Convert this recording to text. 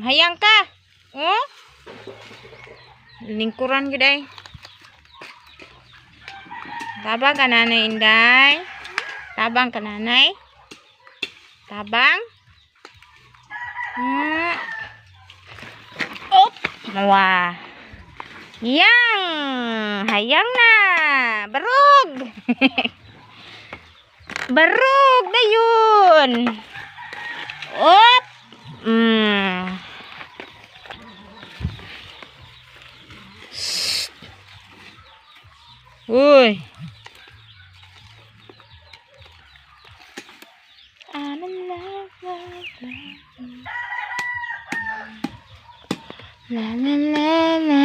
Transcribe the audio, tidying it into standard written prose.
Hayang ka. Oh? Lingkuran gede. Tabang ka nanay, Inday. Tabang ka nanay. Tabang. Op. Wah. Yang. Hayang na. Barug. Barug na yun. Op. Uy. La la la la.